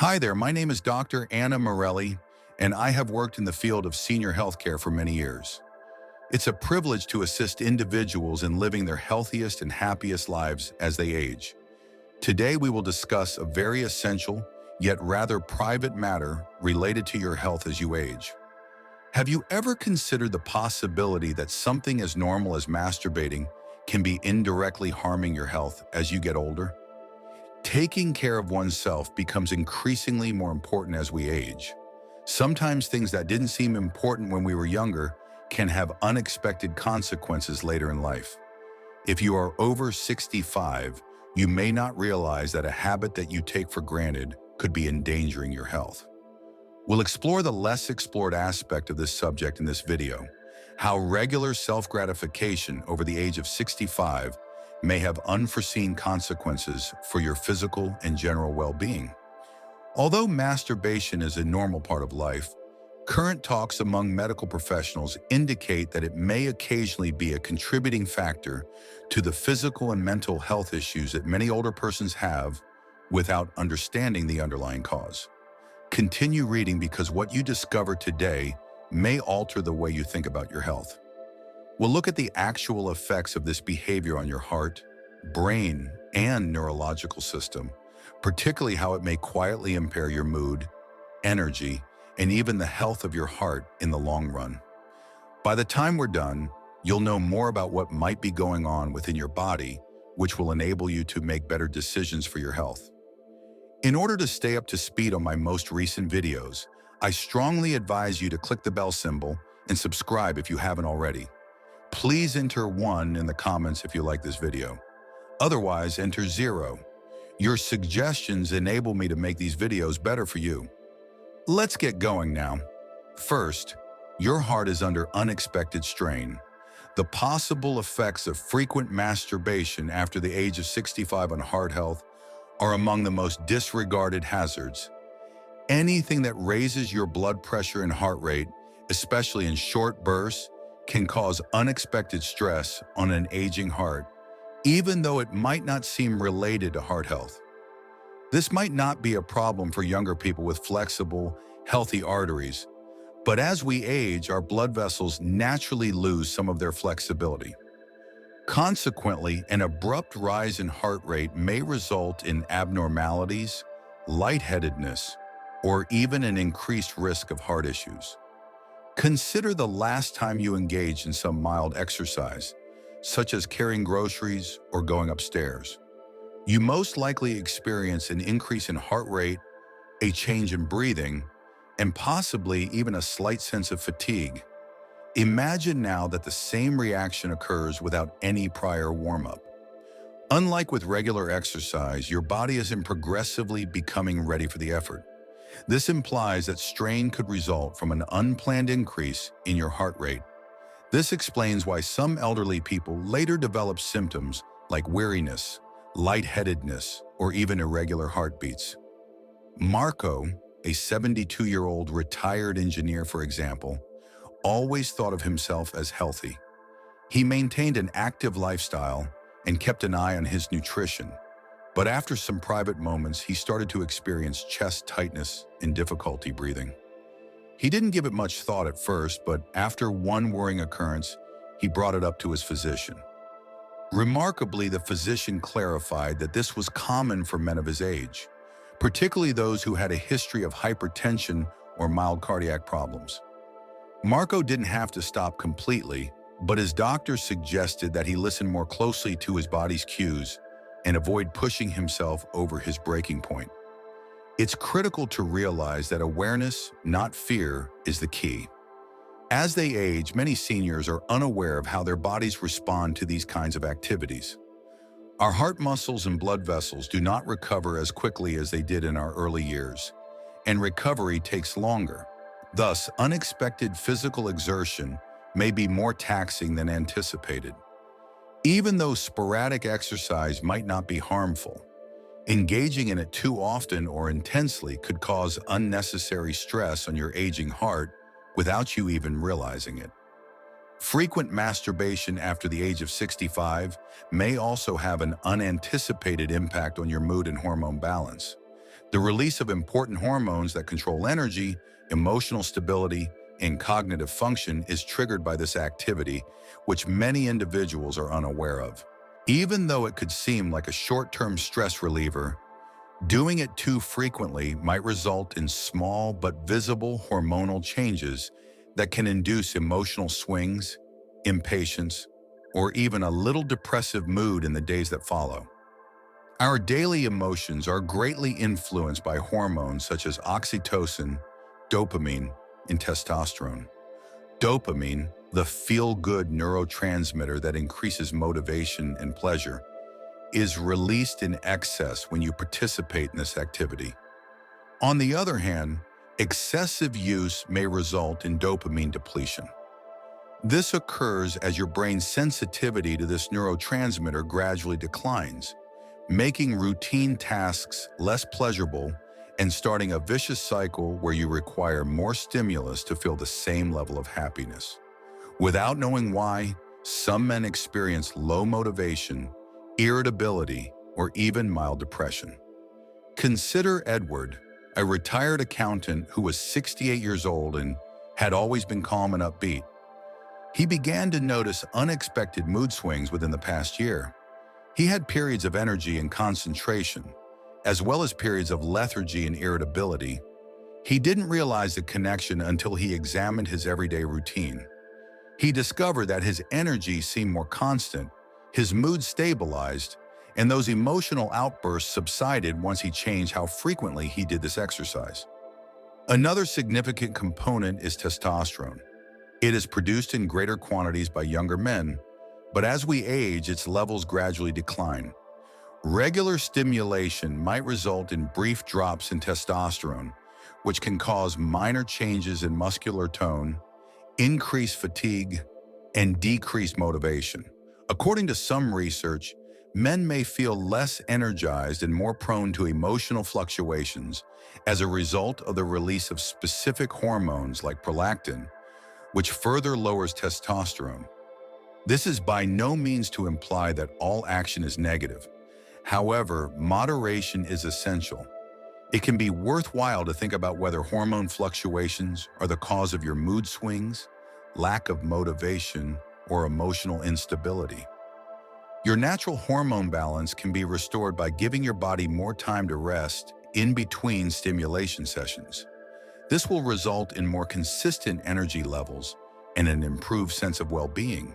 Hi there, my name is Dr. Anna Morrelli, and I have worked in the field of senior healthcare for many years. It's a privilege to assist individuals in living their healthiest and happiest lives as they age. Today, we will discuss a very essential, yet rather private matter related to your health as you age. Have you ever considered the possibility that something as normal as masturbating can be indirectly harming your health as you get older? Taking care of oneself becomes increasingly more important as we age. Sometimes things that didn't seem important when we were younger can have unexpected consequences later in life. If you are over 65, you may not realize that a habit that you take for granted could be endangering your health. We'll explore the less explored aspect of this subject in this video, how regular self-gratification over the age of 65 may have unforeseen consequences for your physical and general well-being. Although masturbation is a normal part of life, current talks among medical professionals indicate that it may occasionally be a contributing factor to the physical and mental health issues that many older persons have without understanding the underlying cause. Continue reading because what you discover today may alter the way you think about your health. We'll look at the actual effects of this behavior on your heart, brain, and neurological system, particularly how it may quietly impair your mood, energy, and even the health of your heart in the long run. By the time we're done, you'll know more about what might be going on within your body, which will enable you to make better decisions for your health. In order to stay up to speed on my most recent videos, I strongly advise you to click the bell symbol and subscribe if you haven't already. Please enter 1 in the comments if you like this video. Otherwise, enter 0. Your suggestions enable me to make these videos better for you. Let's get going now. First, your heart is under unexpected strain. The possible effects of frequent masturbation after the age of 65 on heart health are among the most disregarded hazards. Anything that raises your blood pressure and heart rate, especially in short bursts, can cause unexpected stress on an aging heart, even though it might not seem related to heart health. This might not be a problem for younger people with flexible, healthy arteries, but as we age, our blood vessels naturally lose some of their flexibility. Consequently, an abrupt rise in heart rate may result in abnormalities, lightheadedness, or even an increased risk of heart issues. Consider the last time you engaged in some mild exercise, such as carrying groceries or going upstairs. You most likely experience an increase in heart rate, a change in breathing, and possibly even a slight sense of fatigue. Imagine now that the same reaction occurs without any prior warm-up. Unlike with regular exercise, your body isn't progressively becoming ready for the effort. This implies that strain could result from an unplanned increase in your heart rate. This explains why some elderly people later develop symptoms like weariness, lightheadedness, or even irregular heartbeats. Marco, a 72-year-old retired engineer, for example, always thought of himself as healthy. He maintained an active lifestyle and kept an eye on his nutrition. But after some private moments, he started to experience chest tightness and difficulty breathing. He didn't give it much thought at first, but after one worrying occurrence, he brought it up to his physician. Remarkably, the physician clarified that this was common for men of his age, particularly those who had a history of hypertension or mild cardiac problems. Marco didn't have to stop completely, but his doctor suggested that he listen more closely to his body's cues and avoid pushing himself over his breaking point. It's critical to realize that awareness, not fear, is the key. As they age, many seniors are unaware of how their bodies respond to these kinds of activities. Our heart muscles and blood vessels do not recover as quickly as they did in our early years, and recovery takes longer. Thus, unexpected physical exertion may be more taxing than anticipated. Even though sporadic exercise might not be harmful, engaging in it too often or intensely could cause unnecessary stress on your aging heart without you even realizing it. Frequent masturbation after the age of 65 may also have an unanticipated impact on your mood and hormone balance. The release of important hormones that control energy, emotional stability, and cognitive function is triggered by this activity, which many individuals are unaware of. Even though it could seem like a short-term stress reliever, doing it too frequently might result in small but visible hormonal changes that can induce emotional swings, impatience, or even a little depressive mood in the days that follow. Our daily emotions are greatly influenced by hormones such as oxytocin, dopamine, and testosterone. Dopamine, the feel-good neurotransmitter that increases motivation and pleasure, is released in excess when you participate in this activity. On the other hand, excessive use may result in dopamine depletion. This occurs as your brain's sensitivity to this neurotransmitter gradually declines, making routine tasks less pleasurable and starting a vicious cycle where you require more stimulus to feel the same level of happiness. Without knowing why, some men experience low motivation, irritability, or even mild depression. Consider Edward, a retired accountant who was 68 years old and had always been calm and upbeat. He began to notice unexpected mood swings within the past year. He had periods of energy and concentration, as well as periods of lethargy and irritability. He didn't realize the connection until he examined his everyday routine. He discovered that his energy seemed more constant, his mood stabilized, and those emotional outbursts subsided once he changed how frequently he did this exercise. Another significant component is testosterone. It is produced in greater quantities by younger men, but as we age, its levels gradually decline. Regular stimulation might result in brief drops in testosterone, which can cause minor changes in muscular tone, increased fatigue, and decreased motivation. According to some research, men may feel less energized and more prone to emotional fluctuations as a result of the release of specific hormones like prolactin, which further lowers testosterone. This is by no means to imply that all action is negative. However, moderation is essential. It can be worthwhile to think about whether hormone fluctuations are the cause of your mood swings, lack of motivation, or emotional instability. Your natural hormone balance can be restored by giving your body more time to rest in between stimulation sessions. This will result in more consistent energy levels and an improved sense of well-being.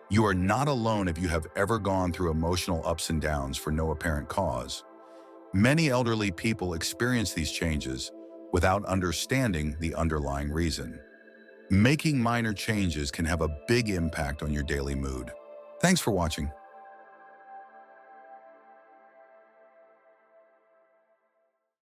You are not alone if you have ever gone through emotional ups and downs for no apparent cause. Many elderly people experience these changes without understanding the underlying reason. Making minor changes can have a big impact on your daily mood. Thanks for watching.